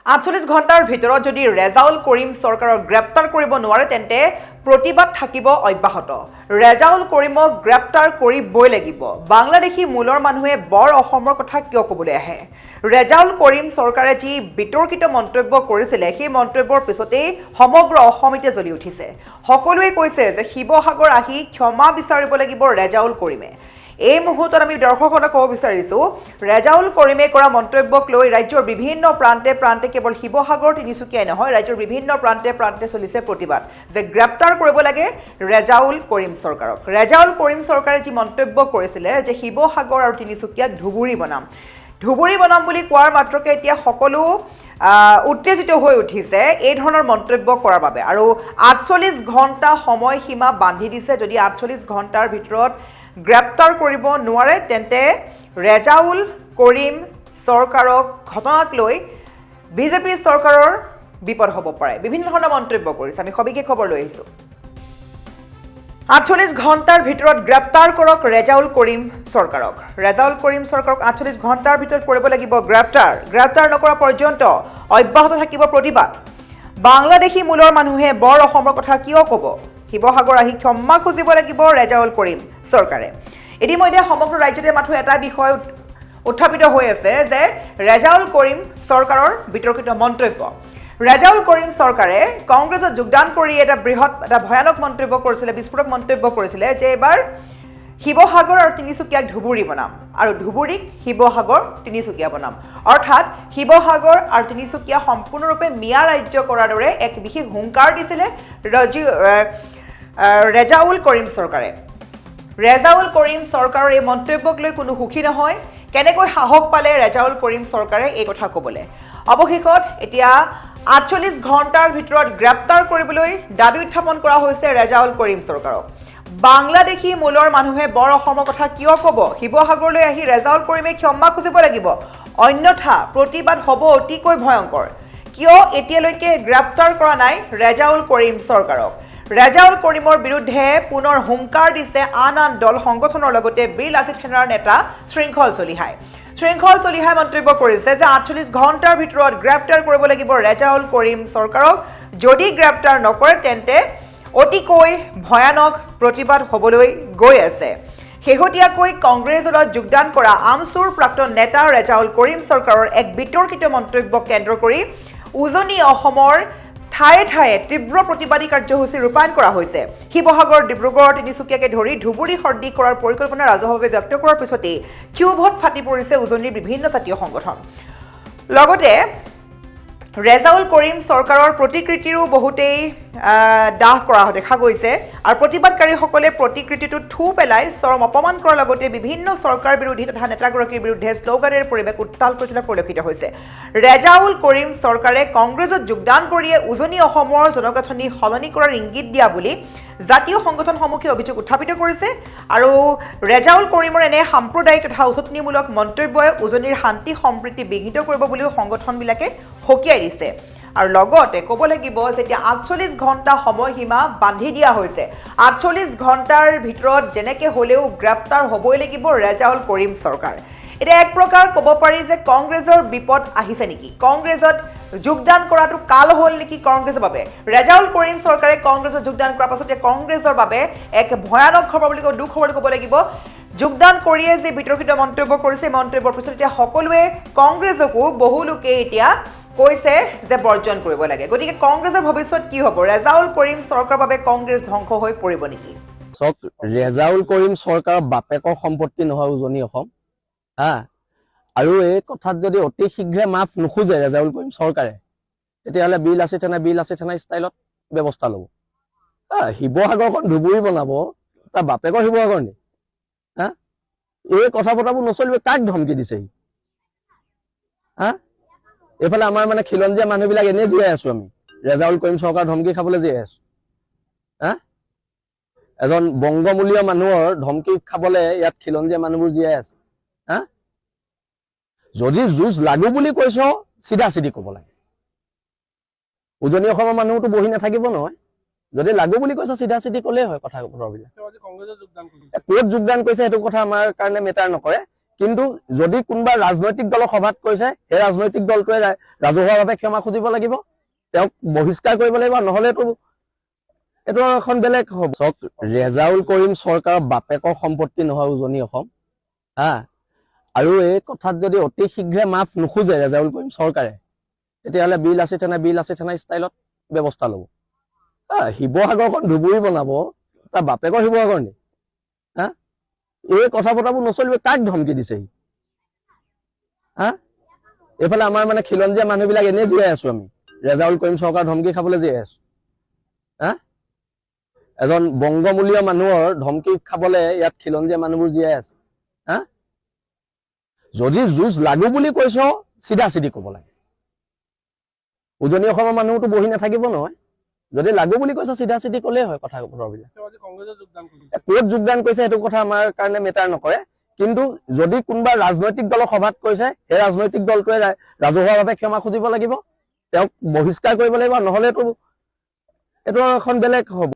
৪৮ ঘণ্টাৰ ভিতৰত যদি ৰেজাউল কৰিম চৰকাৰক গ্ৰেপ্তাৰ কৰিব নোৱাৰে তেন্তে প্ৰতিবাদ থাকিব অব্যাহত। ৰেজাউল কৰিমক গ্ৰেপ্তাৰ কৰিবই লাগিব। বাংলাদেশী মূলৰ মানুহে বৰ অসমৰ কথা কিয় ক'বলৈ আহে? ৰেজাউল কৰিম চৰকাৰে যি বিতৰ্কিত মন্তব্য কৰিছিলে সেই মন্তব্যৰ পিছতেই সমগ্ৰ অসম এতিয়া জ্বলি উঠিছে। সকলোৱে কৈছে যে শিৱসাগৰ আহি ক্ষমা বিচাৰিব লাগিব ৰেজাউল কৰিমে। এই মুহূৰ্তত আমি দৰ্শকসকলক ক'ব বিচাৰিছোঁ, ৰেজাউল কৰিমে কৰা মন্তব্যক লৈ ৰাজ্যৰ বিভিন্ন প্ৰান্তে প্ৰান্তে কেৱল শিৱসাগৰ তিনিচুকীয়াই নহয়, ৰাজ্যৰ বিভিন্ন প্ৰান্তে প্ৰান্তে চলিছে প্ৰতিবাদ যে গ্ৰেপ্তাৰ কৰিব লাগে ৰেজাউল কৰিম চৰকাৰক। ৰেজাউল কৰিম চৰকাৰে যি মন্তব্য কৰিছিলে যে শিৱসাগৰ আৰু তিনিচুকীয়াক ধুবুৰী বনাম বুলি কোৱাৰ মাত্ৰকে এতিয়া সকলো উত্তেজিত হৈ উঠিছে এই ধৰণৰ মন্তব্য কৰাৰ বাবে। আৰু ৪৮ ঘণ্টা সময়সীমা বান্ধি দিছে। যদি ৪৮ ঘণ্টাৰ ভিতৰত গ্ৰেপ্তাৰ কৰিব নোৱাৰে তেন্তে ৰেজাউল কৰিম চৰকাৰক ঘটনাক লৈ বিজেপি চৰকাৰৰ বিপদ হ'ব পাৰে। বিভিন্ন ধৰণৰ মন্তব্য কৰিছে। আমি সবিশেষ খবৰ লৈ আহিছোঁ। ৪৮ ঘণ্টাৰ ভিতৰত গ্ৰেপ্তাৰ কৰক ৰেজাউল কৰিম চৰকাৰক। ৰেজাউল কৰিম চৰকাৰক ৪৮ ঘণ্টাৰ ভিতৰত কৰিব লাগিব গ্ৰেপ্তাৰ নকৰা পৰ্যন্ত অব্যাহত থাকিব প্ৰতিবাদ। বাংলাদেশী মূলৰ মানুহে বৰ অসমৰ কথা কিয় ক'ব? শিৱসাগৰ আহি ক্ষমা খুজিব লাগিব ৰেজাউল কৰিম চৰকাৰে। ইতিমধ্যে সমগ্ৰ ৰাজ্যতে মাথো এটা বিষয় উত্থাপিত হৈ আছে যে ৰেজাউল কৰিম চৰকাৰৰ বিতৰ্কিত মন্তব্য। ৰেজাউল কৰিম চৰকাৰে কংগ্ৰেছত যোগদান কৰি এটা ভয়ানক মন্তব্য কৰিছিলে, বিস্ফোৰক মন্তব্য কৰিছিলে যে এইবাৰ শিৱসাগৰ আৰু তিনিচুকীয়াক ধুবুৰী বনাম আৰু ধুবুৰীক শিৱসাগৰ তিনিচুকীয়া বনাম। অৰ্থাৎ শিৱসাগৰ আৰু তিনিচুকীয়া সম্পূৰ্ণৰূপে মিয়া ৰাজ্য কৰাৰ দৰে এক বিশেষ হুংকাৰ দিছিলে ৰেজাউল কৰিম চৰকাৰে। ৰেজাউল কৰিম চৰকাৰৰ এই মন্তব্যক লৈ কোনো সুখী নহয়। কেনেকৈ সাহস পালে ৰেজাউল কৰিম চৰকাৰে এই কথা ক'বলৈ? অৱশেষত এতিয়া ৪৮ ঘণ্টাৰ ভিতৰত গ্ৰেপ্তাৰ কৰিবলৈ দাবী উত্থাপন কৰা হৈছে ৰেজাউল কৰিম চৰকাৰক। বাংলাদেশী মূলৰ মানুহে বৰ অসমৰ কথা কিয় ক'ব? শিৱসাগৰলৈ আহি ৰেজাউল কৰিমে ক্ষমা খুজিব লাগিব, অন্যথা প্ৰতিবাদ হ'ব অতিকৈ ভয়ংকৰ। কিয় এতিয়ালৈকে গ্ৰেপ্তাৰ কৰা নাই ৰেজাউল কৰিম চৰকাৰক? ৰেজাউল কৰিমৰ বিৰুদ্ধে পুনৰ হুংকাৰ দিছে আন দল সংগঠনৰ লগতে বীৰ লাচিত সেনাৰ নেতা শৃংখল চলিহাই মন্তব্য কৰিছে যে ৪৮ ঘণ্টাৰ ভিতৰত গ্ৰেপ্তাৰ কৰিব লাগিব ৰেজাউল কৰিম চৰকাৰক। যদি গ্ৰেপ্তাৰ নকৰে তেন্তে অতিকৈ ভয়ানক প্ৰতিবাদ হ'বলৈ গৈ আছে। শেহতীয়াকৈ কংগ্ৰেছ দলত যোগদান কৰা আমচুৰ প্ৰাক্তন নেতা ৰেজাউল কৰিম চৰকাৰৰ এক বিতৰ্কিত মন্তব্যক কেন্দ্ৰ কৰি উজনি অসমৰ ঠায়ে ঠায়ে তীব্ৰ প্ৰতিবাদী কাৰ্যসূচী ৰূপায়ণ কৰা হৈছে। শিৱসাগৰ, ডিব্ৰুগড়, তিনিচুকীয়াকে ধৰি ধুবুৰী সদৃশ কৰাৰ পৰিকল্পনা ৰাজহুৱাভাৱে ব্যক্ত কৰাৰ পিছতেই ক্ষোভত ফাটি পৰিছে উজনিৰ বিভিন্ন জাতীয় সংগঠন। লগতে ৰেজাউল কৰিম চৰকাৰৰ প্ৰতিকৃতিৰো বহুতেই দাহ কৰা দেখা গৈছে আৰু প্ৰতিবাদকাৰীসকলে প্ৰতিকৃতিটোত থু পেলাই চৰম অপমান কৰাৰ লগতে বিভিন্ন চৰকাৰ বিৰোধী তথা নেতাগৰাকীৰ বিৰুদ্ধে শ্লোগানেৰে পৰিৱেশ উত্তাল কৰি তোলা পৰিলক্ষিত হৈছে। ৰেজাউল কৰিম চৰকাৰে কংগ্ৰেছত যোগদান কৰিয়ে উজনি অসমৰ জনগাঁথনি সলনি কৰাৰ ইংগিত দিয়া বুলি জাতীয় সংগঠনসমূহে অভিযোগ উত্থাপিত কৰিছে। আৰু ৰেজাউল কৰিমৰ এনে সাম্প্ৰদায়িক তথা উচতনিমূলক মন্তব্যই উজনিৰ শান্তি সম্প্ৰীতি বিঘ্নিত কৰিব বুলিও সংগঠনবিলাকে সকীয়াই দিছে। আৰু লগতে ক'ব লাগিব যেতিয়া ৪৮ ঘণ্টা সময়সীমা বান্ধি দিয়া হৈছে, ৪৮ ঘণ্টাৰ ভিতৰত যেনেকৈ হ'লেও গ্ৰেপ্তাৰ হ'বই লাগিব ৰেজাউল কৰিম চৰকাৰ। এতিয়া এক প্ৰকাৰ ক'ব পাৰি যে কংগ্ৰেছৰ বিপদ আহিছে নেকি? কংগ্ৰেছত যোগদান কৰাটো কাল হ'ল নেকি কংগ্ৰেছৰ বাবে? ৰেজাউল কৰিম চৰকাৰে কংগ্ৰেছত যোগদান কৰাৰ পাছতে কংগ্ৰেছৰ বাবে এক ভয়ানক খবৰ বুলি দুখ খবৰ ক'ব লাগিব। যোগদান কৰিয়ে যি বিতৰ্কিত মন্তব্য কৰিছে মন্তব্যৰ পিছত এতিয়া সকলোৱে কংগ্ৰেছকো বহু লোকে এতিয়া কৈছে যে বৰ্জন কৰিব লাগে। গতিকে কংগ্ৰেছৰ ভৱিষ্যত কি হ'ব? ৰেজাউল কৰিম চৰকাৰৰ বাবে কংগ্ৰেছ ধ্বংস হৈ পৰিব নেকি? চক ৰেজাউল কৰিম চৰকাৰৰ বাপেকৰ সম্পত্তি নহয় উজনি অসম, আৰু এই কথাত যদি অতি শীঘ্ৰে মাফ নোখোজে ৰেজাউল কৰিম চৰকাৰে তেতিয়াহ'লে বীৰ লাচিত সেনা ষ্টাইলত ব্যৱস্থা ল'ব। শিৱসাগৰখন ধুবুৰী বনাব, তাৰ বাপেকৰ শিৱসাগৰ নি? এই কথা বতৰাবোৰ নচলিব। কাক ধমকি দিছে সি? এইফালে আমাৰ মানে খিলঞ্জীয়া মানুহবিলাক এনেই জীয়াই আছো আমি, ৰেজাউল কৰিম চৰকাৰ ধমকি খাবলৈ জীয়াই আছো। এজন বংগমূলীয় মানুহৰ ধমকি খাবলৈ ইয়াত খিলঞ্জীয়া মানুহবোৰ জীয়াই আছে। যদি যুঁজ লাগো বুলি কৈছ চিধা চিধি ক'ব লাগে। উজনি অসমৰ মানুহতো বহি নাথাকিব নহয়। যদি লাগো বুলি কৈছ চিধা চিধি ক'লেই হয় কথা বতৰাবিলাক। ক'ত যোগদান কৰিছে সেইটো কথা আমাৰ কাৰণে মেটাৰ নকৰে। কিন্তু যদি কোনোবা ৰাজনৈতিক দলৰ সভাত কৈছে সেই ৰাজনৈতিক দলটোৱে ৰাজহুৱাভাৱে ক্ষমা খুজিব লাগিব, তেওঁক বহিষ্কাৰ কৰিব লাগিব, নহ'লে এইটো এখন বেলেগ হ'ব। চাওক, ৰেজাউল কৰিম চৰকাৰৰ বাপেকৰ সম্পত্তি নহয় উজনি অসম, হা। আৰু এই কথাত যদি অতি শীঘ্ৰে মাফ নোখোজে ৰেজাউল কৰিম চৰকাৰে, তেতিয়াহ'লে বিল আছি থানা ষ্টাইলত ব্যৱস্থা ল'ব। শিৱসাগৰখন ধুবুৰী বনাব, তাৰ বাপেকৰ শিৱসাগৰ নি? হা, এই কথা বতৰাবোৰ নচলিব। কাক ধমকি দিছে সি? হা, এইফালে আমাৰ মানে খিলঞ্জীয়া মানুহবিলাক এনেই জীয়াই আছো আমি, ৰেজাউল কৰিম চৰকাৰ ধমকি খাবলৈ জীয়াই আছো। হা, এজন বংগমূলীয় মানুহৰ ধমকি খাবলৈ ইয়াত খিলঞ্জীয়া মানুহবোৰ জীয়াই আছে। হা, যদি যুঁজ লাগো বুলি কৈছ চিধা চিধি ক'ব লাগে। উজনি অসমৰ মানুহতো বহি নাথাকিব নহয়। যদি লাগো বুলি কৈছ চিধা চিধি ক'লেই হয় কথা বতৰাবিলাক। ক'ত যোগদান কৰিছে সেইটো কথা আমাৰ কাৰণে মেটাৰ নকৰে, কিন্তু যদি কোনোবা ৰাজনৈতিক দলৰ সভাত কৈছে সেই ৰাজনৈতিক দলটোৱে ৰাজহুৱাভাৱে ক্ষমা খুজিব লাগিব, তেওঁক বহিষ্কাৰ কৰিব লাগিব, নহ'লে এইটো এখন বেলেগ হ'ব।